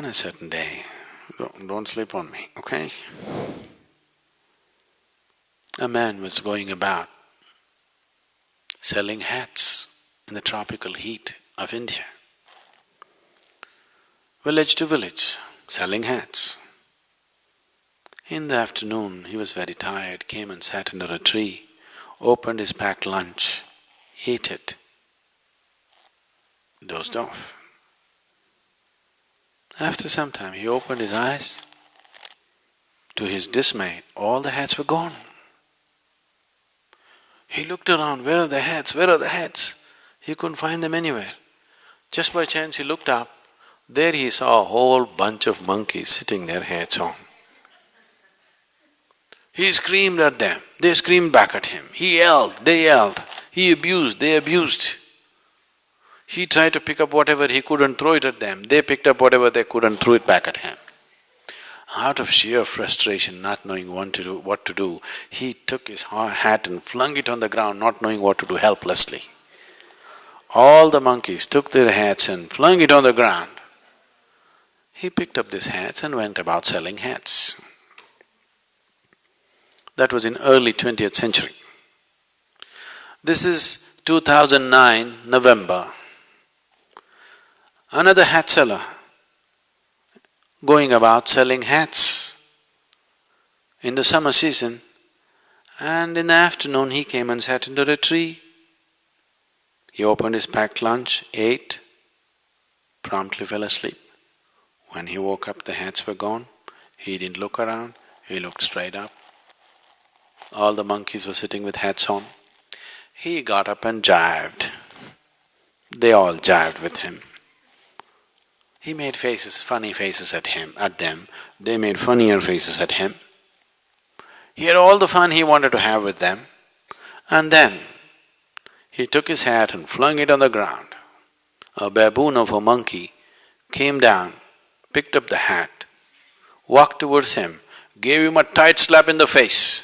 On a certain day, don't sleep on me, okay? A man was going about selling hats in the tropical heat of India. Village to village, selling hats. In the afternoon, he was very tired, came and sat under a tree, opened his packed lunch, ate it, dozed off. After some time, he opened his eyes. To his dismay, all the hats were gone. He looked around, where are the hats, where are the hats? He couldn't find them anywhere. Just by chance he looked up, there he saw a whole bunch of monkeys sitting there, hats on. He screamed at them, they screamed back at him. He yelled, they yelled. He abused, they abused. He tried to pick up whatever he could and throw it at them. They picked up whatever they could and threw it back at him. Out of sheer frustration, not knowing what to do, he took his hat and flung it on the ground, not knowing what to do, helplessly. All the monkeys took their hats and flung it on the ground. He picked up these hats and went about selling hats. That was in early 20th century. This is 2009, November. Another hat seller going about selling hats in the summer season, and in the afternoon he came and sat under a tree. He opened his packed lunch, ate, promptly fell asleep. When he woke up, the hats were gone. He didn't look around, he looked straight up. All the monkeys were sitting with hats on. He got up and jived. They all jived with him. He made faces, funny faces at them. They made funnier faces at him. He had all the fun he wanted to have with them. And then he took his hat and flung it on the ground. A baboon of a monkey came down, picked up the hat, walked towards him, gave him a tight slap in the face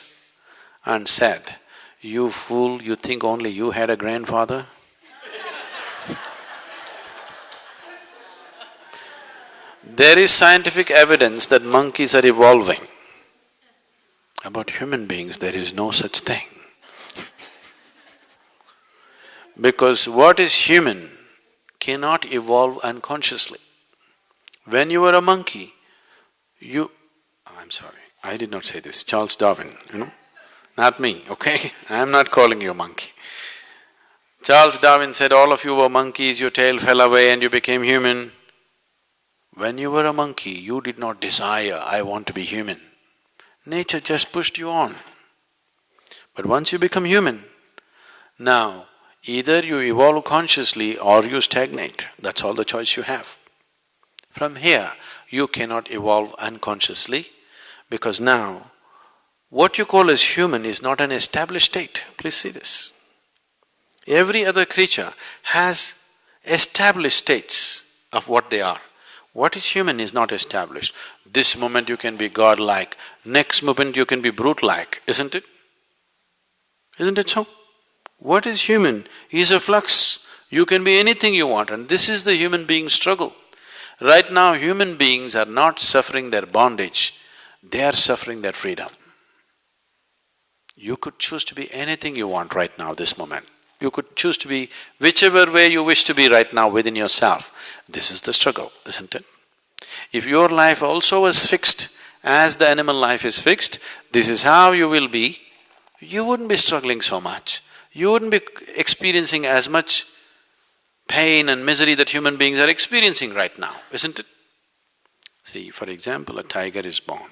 and said, "You fool, you think only you had a grandfather?" There is scientific evidence that monkeys are evolving. About human beings, there is no such thing. Because what is human cannot evolve unconsciously. When you were a monkey, I'm sorry, I did not say this, Charles Darwin, not me, okay? I am not calling you a monkey. Charles Darwin said, all of you were monkeys, your tail fell away and you became human. When you were a monkey, you did not desire, I want to be human. Nature just pushed you on. But once you become human, now either you evolve consciously or you stagnate, that's all the choice you have. From here, you cannot evolve unconsciously because now what you call as human is not an established state. Please see this. Every other creature has established states of what they are. What is human is not established. This moment you can be godlike, next moment you can be brute-like, isn't it? Isn't it so? What is human is a flux. You can be anything you want, and this is the human being struggle. Right now, human beings are not suffering their bondage, they are suffering their freedom. You could choose to be anything you want right now, this moment. You could choose to be whichever way you wish to be right now within yourself. This is the struggle, isn't it? If your life also was fixed as the animal life is fixed, this is how you will be, you wouldn't be struggling so much. You wouldn't be experiencing as much pain and misery that human beings are experiencing right now, isn't it? See, for example, a tiger is born.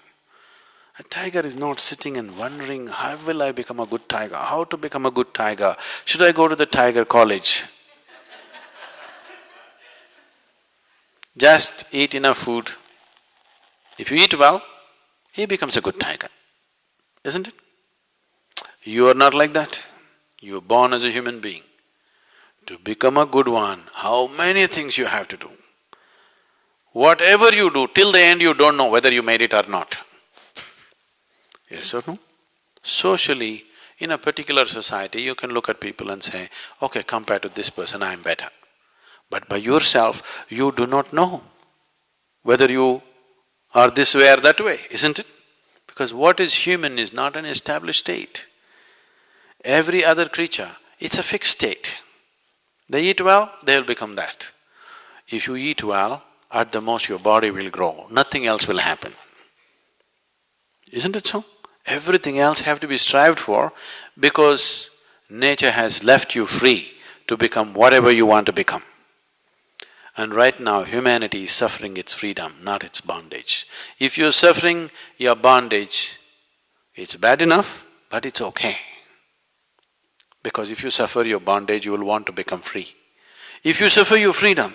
A tiger is not sitting and wondering, how will I become a good tiger? How to become a good tiger? Should I go to the tiger college? Just eat enough food. If you eat well, he becomes a good tiger, isn't it? You are not like that. You were born as a human being. To become a good one, how many things you have to do. Whatever you do, till the end you don't know whether you made it or not. Yes or no? Socially, in a particular society, you can look at people and say, okay, compared to this person, I am better. But by yourself, you do not know whether you are this way or that way, isn't it? Because what is human is not an established state. Every other creature, it's a fixed state. They eat well, they'll become that. If you eat well, at the most your body will grow, nothing else will happen. Isn't it so? Everything else have to be strived for because nature has left you free to become whatever you want to become. And right now humanity is suffering its freedom, not its bondage. If you're suffering your bondage, it's bad enough, but it's okay. Because if you suffer your bondage, you will want to become free. If you suffer your freedom,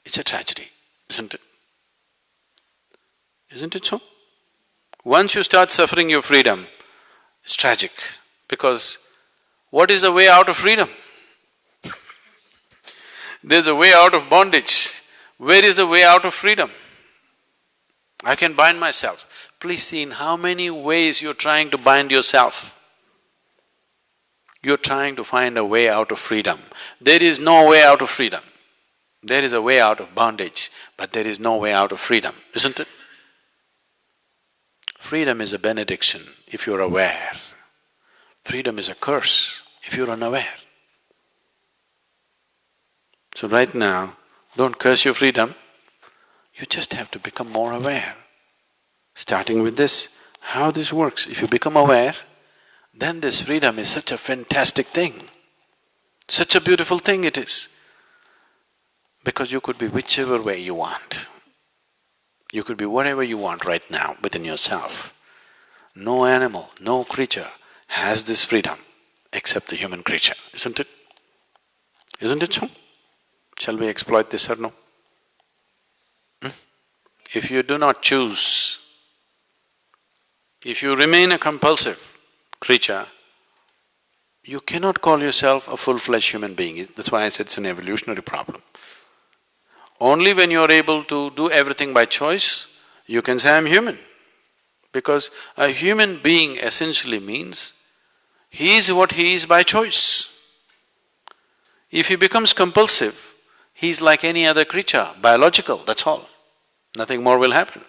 it's a tragedy, isn't it? Isn't it so? Once you start suffering your freedom, it's tragic, because what is the way out of freedom? There's a way out of bondage. Where is the way out of freedom? I can bind myself. Please see in how many ways you're trying to bind yourself. You're trying to find a way out of freedom. There is no way out of freedom. There is a way out of bondage, but there is no way out of freedom, isn't it? Freedom is a benediction if you're aware. Freedom is a curse if you're unaware. So right now, don't curse your freedom, you just have to become more aware. Starting with this, how this works. If you become aware, then this freedom is such a fantastic thing. Such a beautiful thing it is. Because you could be whichever way you want. You could be whatever you want right now within yourself. No animal, no creature has this freedom except the human creature, isn't it? Isn't it so? Shall we exploit this or no? If you do not choose, if you remain a compulsive creature, you cannot call yourself a full-fledged human being. That's why I said it's an evolutionary problem. Only when you're able to do everything by choice, you can say, I'm human. Because a human being essentially means he is what he is by choice. If he becomes compulsive, he's like any other creature, biological, that's all. Nothing more will happen.